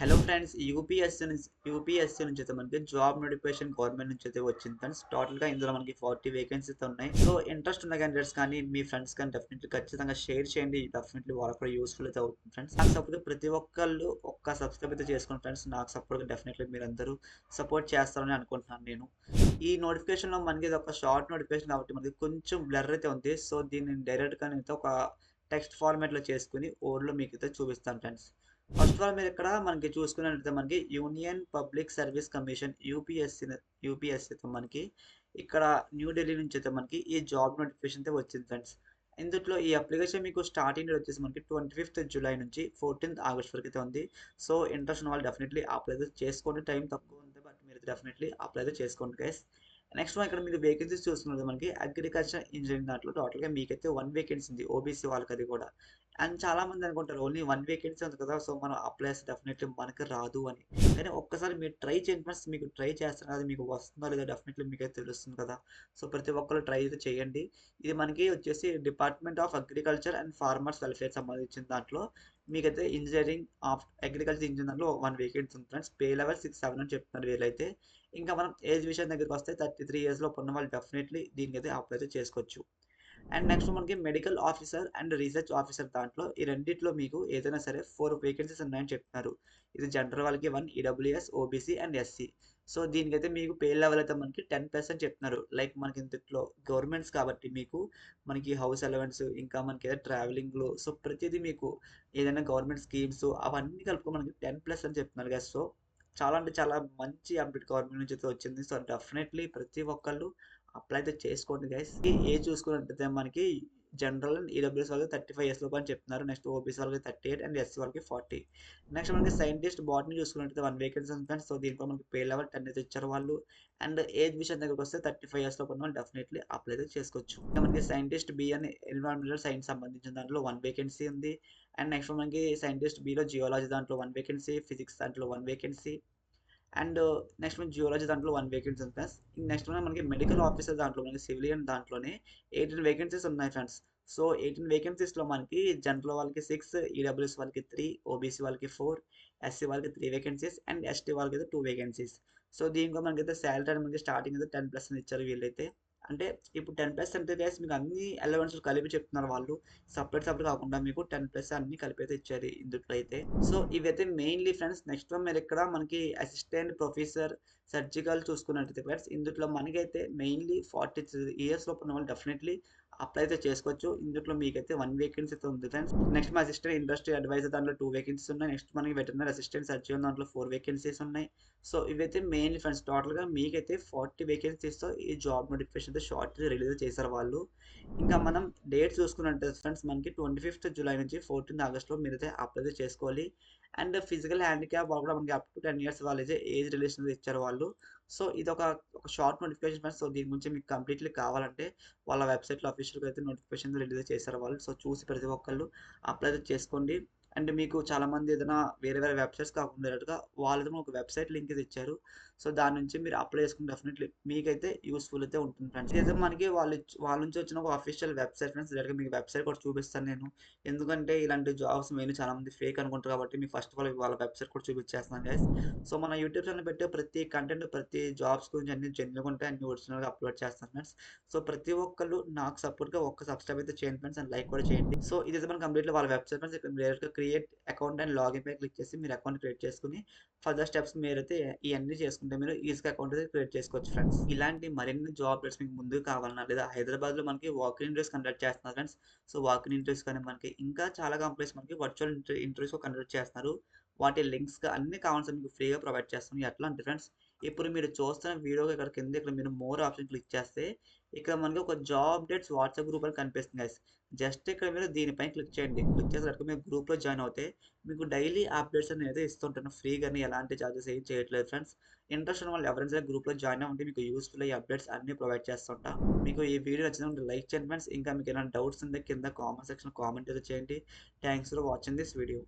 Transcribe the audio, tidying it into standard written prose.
Hello friends UPSC నుంచి అయితే మనకి జాబ్ నోటిఫికేషన్ గవర్నమెంట్ నుంచి అయితే వచ్చింది ఫ్రెండ్స్. టోటల్గా ఇందులో మనకి 40 వేకెన్సీస్ ఉన్నాయి. సో ఇంట్రెస్ట్ ఉన్న క్యాండిడేట్స్ కానీ మీ ఫ్రెండ్స్ కానీ డెఫినెట్లీ ఖచ్చితంగా షేర్ చేయండి. డెఫినెట్లీ వాళ్ళకి కూడా యూస్ఫుల్ అయితే అవుతుంది ఫ్రెండ్స్. నాకు సపోర్ట్ ప్రతి ఒక్కళ్ళు ఒక్క సబ్స్క్రైబ్ అయితే చేసుకోండి ఫ్రెండ్స్. నాకు సపోర్ట్ డెఫినెట్లీ మీరందరూ సపోర్ట్ చేస్తారని అనుకుంటున్నాను నేను. ఈ నోటిఫికేషన్లో మనకి ఇది ఒక షార్ట్ నోటిఫికేషన్ కాబట్టి మనకి కొంచెం బ్లర్ అయితే ఉంది. సో దీన్ని డైరెక్ట్గా నేను ఒక టెక్స్ట్ ఫార్మాట్లో చేసుకుని ఓడ్లో మీకు అయితే చూపిస్తాను ఫ్రెండ్స్. ఫస్ట్ ఆఫ్ ఆల్ మీరు ఇక్కడ మనకి చూసుకున్నట్లయితే మనకి యూనియన్ పబ్లిక్ సర్వీస్ కమిషన్ యూపీఎస్సీతో మనకి ఇక్కడ న్యూఢిల్లీ నుంచి అయితే మనకి ఈ జాబ్ నోటిఫికేషన్ అయితే వచ్చింది ఫ్రెండ్స్. ఇందులో ఈ అప్లికేషన్ మీకు స్టార్టింగ్ డేట్ వచ్చేసి మనకి 25th జూలై నుంచి 14th ఆగస్ట్ వరకు అయితే ఉంది. సో ఇంట్రెస్ట్ ఉన్న వాళ్ళు డెఫినెట్లీ అప్లై అయితే చేసుకోండి. టైం తక్కువ ఉంది బట్ మీరు డెఫినెట్లీ అప్లై అయితే చేసుకోండి గైస్. నెక్స్ట్ ఇక్కడ మీరు వేకెన్సీస్ చూసుకున్నది మనకి అగ్రికల్చర్ ఇంజనీరింగ్ దాంట్లో టోటల్గా మీకైతే 1 వేకెన్సీ ఉంది ఓబీసీ వాళ్ళకి అది కూడా. అండ్ చాలా మంది అనుకుంటారు ఓన్లీ 1 వేకెన్సీ ఉంది కదా, సో మనం అప్లై చేస్తే డెఫినెట్లీ మనకి రాదు అని. కానీ ఒక్కసారి మీరు ట్రై చేయండి ఫ్రెండ్స్. మీకు ట్రై చేస్తారు కదా, మీకు వస్తుందో లేదో డెఫినెట్లీ మీకైతే తెలుస్తుంది కదా. సో ప్రతి ఒక్కరు ట్రై అయితే చేయండి. ఇది మనకి వచ్చేసి department of agriculture and farmers welfare సంబంధించిన దాంట్లో మీకైతే ఇంజనీరింగ్ ఆఫ్ అగ్రికల్చర్ ఇంజనీరింగ్ దాంట్లో 1 వేకెన్సీ ఉంది ఫ్రెండ్స్. పే లెవెల్ 6-7 అని చెప్తున్నారు వీళ్ళైతే. ఇంకా మనం ఏజ్ విషయం దగ్గరికి వస్తే 33 years లోపు ఉన్న వాళ్ళు డెఫినెట్లీ దీనికి అయితే అప్లై అయితే చేసుకోవచ్చు. అండ్ నెక్స్ట్ మనకి medical officer and research officer దాంట్లో ఈ రెండిట్లో మీకు ఏదైనా సరే 4 వేకెన్సీస్ ఉన్నాయని చెప్తున్నారు. ఇది జనరల్ వాళ్ళకి 1, EWS, OBC and SC. So దీనికైతే మీకు పే లెవెల్ అయితే మనకి 10% చెప్తున్నారు. లైక్ మనకి ఇందులో గవర్నమెంట్స్ కాబట్టి మీకు మనకి హౌస్ అలవెన్స్, ఇంకా మనకి ఏదైనా ట్రావెలింగ్లో, సో ప్రతిదీ మీకు ఏదైనా గవర్నమెంట్ స్కీమ్స్ అవన్నీ కలుపుకొని మనకి 10+ అని చెప్తున్నారు కదా. సో చాలా అంటే చాలా మంచి అప్డేట్ గవర్నమెంట్ నుంచి అయితే వచ్చింది. సో డెఫినెట్లీ ప్రతి ఒక్కళ్ళు అప్లై అయితే చేసుకోండి గైస్. ఏజ్ చూసుకున్నట్టయితే మనకి జనరల్ అండ్ ఈడబ్ల్యూఎస్ వాళ్ళకి 35 years లోపు అని చెప్తున్నారు. నెక్స్ట్ ఓబీసీ వాళ్ళకి 38 అండ్ ఎస్సీ వాళ్ళకి 40. నెక్స్ట్ మనకి సైంటిస్ట్ బాటనీ చూసుకున్నట్టయితే 1 వేకెన్సీ ఉంది ఫ్రెండ్స్. సో దీంట్లో మనకి పే లెవెల్ 10 అయితే ఇచ్చారు వాళ్ళు. అండ్ ఏజ్ విషయం దగ్గరకు వస్తే 35 years లోపు ఉన్న వాళ్ళు డెఫినెట్లీ అప్లై అయితే చేసుకోవచ్చు. ఇంకా మనకి సైంటిస్ట్ బి అని ఎన్విరాన్మెంటల్ సైన్స్ సంబంధించిన దాంట్లో 1 వేకెన్సీ ఉంది. అండ్ నెక్స్ట్ మనకి సైంటిస్ట్ బిలో జియాలజీ దాంట్లో 1 వేకెన్సీ, ఫిజిక్స్ దాంట్లో 1 వేకెన్సీ. అండ్ నెక్స్ట్ మనకి జియాలజీ దాంట్లో 1 వేకెన్సీ ఉంది ఫ్రెండ్స్. నెక్స్ట్ మనకి మెడికల్ ఆఫీసర్ దాంట్లో మనకి సివిలియన్ దాంట్లోనే 18 వేకెన్సీస్ ఉన్నాయి ఫ్రెండ్స్. సో 18 వేకెన్సీస్లో మనకి జనరల్ వాళ్ళకి 6, ఈడబ్ల్యూఎస్ వాళ్ళకి 3, ఓబీసీ వాళ్ళకి 4, ఎస్సీ వాళ్ళకి 3 వేకెన్సీస్ అండ్ ఎస్టీ వాళ్ళకి అయితే 2 వేకెన్సీస్. సో దీంట్లో మనకైతే శాలరీ మనకి స్టార్టింగ్ అయితే 10+ ఇచ్చారు వీళ్ళైతే. అంటే ఇప్పుడు 10+ అంటే గైస్ మీకు అన్ని అలవెన్స్లు కలిపి చెప్తున్నారు వాళ్ళు. సపరేట్ కాకుండా మీకు 10+ అన్ని కలిపి అయితే ఇచ్చారు ఇందులో అయితే. సో ఇవైతే మెయిన్లీ ఫ్రెండ్స్. నెక్స్ట్ మీరు ఇక్కడ మనకి అసిస్టెంట్ ప్రొఫెసర్ సర్జికల్ చూసుకున్నట్టయితే ఫ్రెండ్స్, ఇందులో మనకైతే మెయిన్లీ 43 years లోపు ఉన్న వాళ్ళు డెఫినెట్లీ అప్లై అయితే చేసుకోవచ్చు. ఇందులో మీకైతే 1 వేకెన్సీ అయితే ఉంది ఫ్రెండ్స్. నెక్స్ట్ మా అసిస్టెంట్ ఇండస్ట్రీ అడ్వైజర్ దాంట్లో 2 వేకెన్సీస్ ఉన్నాయి. నెక్స్ట్ మనకి వెటర్నరీ అసిస్టెంట్ సర్జన్ దాంట్లో 4 వేకెన్సీస్ ఉన్నాయి. సో ఇవైతే మెయిన్లీ ఫ్రెండ్స్. టోటల్గా మీకైతే 40 వేకెన్సీస్తో ఈ జాబ్ నోటిఫికేషన్ అయితే షార్ట్ రిలీజ్ చేశారు వాళ్ళు. ఇంకా మనం డేట్ చూసుకున్నట్టు ఫ్రెండ్స్ మనకి 25th జూలై నుంచి 14th ఆగస్ట్లో మీరైతే అప్లై చేసుకోవాలి. అండ్ ఫిజికల్ హ్యాండిక్యాప్ వాళ్ళు కూడా మనకి అప్ టు 10 years వాళ్ళైతే ఏజ్ రిలేషన్ ఇచ్చారు వాళ్ళు. సో ఇది ఒక షార్ట్ నోటిఫికేషన్ ఫ్రెండ్స్. సో దీని గురించి మీకు కంప్లీట్లీ కావాలంటే వాళ్ళ వెబ్సైట్లో అఫీషియల్గా అయితే నోటిఫికేషన్ రిలీజ్ చేశారు వాళ్ళు. సో చూసి ప్రతి ఒక్కళ్ళు అప్లై అయితే చేసుకోండి. అండ్ మీకు చాలామంది ఏదైనా వేరే వేరే వెబ్సైట్స్ కాకుండా డైరెక్ట్గా వాళ్ళతో ఒక వెబ్సైట్ లింక్ ఇది ఇచ్చారు. సో దాని నుంచి మీరు అప్లై చేసుకుని డెఫినెట్లీ మీకైతే యూస్ఫుల్ అయితే ఉంటుంది ఫ్రెండ్స్. ఇదైతే మనకి వాళ్ళ నుంచి వచ్చిన ఒక అఫీషియల్ వెబ్సైట్ ఫ్రెండ్స్. డైరెక్ట్గా మీకు వెబ్సైట్ కూడా చూపిస్తాను నేను. ఎందుకంటే ఇలాంటి జాబ్స్ మెయిన్ చాలా మంది ఫేక్ అనుకుంటారు కాబట్టి మీకు ఫస్ట్ ఆఫ్ ఆల్ వాళ్ళ వెబ్సైట్ కూడా చూపించేస్తున్నాను గైస్. సో మన యూట్యూబ్ ఛానల్ పెట్టే ప్రతి కంటెంట్, ప్రతి జాబ్స్ గురించి అన్ని జెన్యున్గా ఉంటాయి, అన్ని ఒరిజినల్గా అప్లోడ్ చేస్తాను ఫ్రెండ్స్. సో ప్రతి ఒక్కళ్ళు నాకు సపోర్ట్గా ఒక్క సబ్స్క్రైబ్ అయితే చేయండి ఫ్రెండ్స్. అండ్ లైక్ కూడా చేయండి. సో ఇదైతే మనం కంప్లీట్గా వాళ్ళ వెబ్సైట్ ఫ్రెండ్స్. ఇక్కడ డైరెక్ట్గా క్రియేట్ అకౌంట్ అండ్ లాగిన్ పై క్లిక్ చేసి మీరు అకౌంట్ క్రియేట్ చేసుకుని ఫర్దర్ స్టెప్స్ మీరైతే ఇవన్నీ చేసుకుంటే మీరు ఈజీగా అకౌంట్ అయితే క్రియేట్ చేసుకోవచ్చు ఫ్రెండ్స్. ఇలాంటి మరిన్ని జాబ్ అప్డేట్స్ మీకు ముందుకు కావాలన్నా లేదా హైదరాబాద్లో మనకి వాకింగ్ ఇంటర్వ్యూస్ కండక్ట్ చేస్తున్నారు ఫ్రెండ్స్. సో వాకింగ్ ఇంటర్వ్యూస్ కానీ మనకి ఇంకా చాలా కంపెనీస్ మనకి వర్చువల్ ఇంటర్వ్యూస్ కండక్ట్ చేస్తున్నారు. వాటి లింక్స్ అన్ని కావాల్సిన మీకు ఫ్రీగా ప్రొవైడ్ చేస్తాను. ఎట్లా అంటే ఫ్రెండ్స్, ఇప్పుడు మీరు చూస్తున్న వీడియో ఇక్కడ కింద ఇక్కడ మీరు మోర్ ఆప్షన్ క్లిక్ చేస్తే ఇక్కడ మనకి ఒక జాబ్ అప్డేట్స్ వాట్సాప్ గ్రూప్ అని కనిపిస్తుంది గైస్. జస్ట్ ఇక్కడ మీరు దీనిపైన క్లిక్ చేయండి. క్లిక్ చేసేటప్పుడు మీరు గ్రూప్లో జాయిన్ అవుతే మీకు డైలీ అప్డేట్స్ అనేది ఇస్తుంటాను ఫ్రీగానే, ఎలాంటి చార్జెస్ ఏం చేయట్లేదు ఫ్రెండ్స్. ఇంట్రెస్ట్ ఉన్న వాళ్ళు ఎవరైనా సరే గ్రూప్లో జాయిన్ అవ్వండి. మీకు యూస్ఫుల్ అయ్యే అప్డేట్స్ అన్ని ప్రొవైడ్ చేస్తుంటా. మీకు ఈ వీడియో నచ్చినట్టు లైక్ చేయండి ఫ్రెండ్స్. ఇంకా మీకు ఏమైనా డౌట్స్ ఉంటే కింద కామెంట్ సెక్షన్ కామెంట్ అయితే చేయండి. Thanks for watching this video.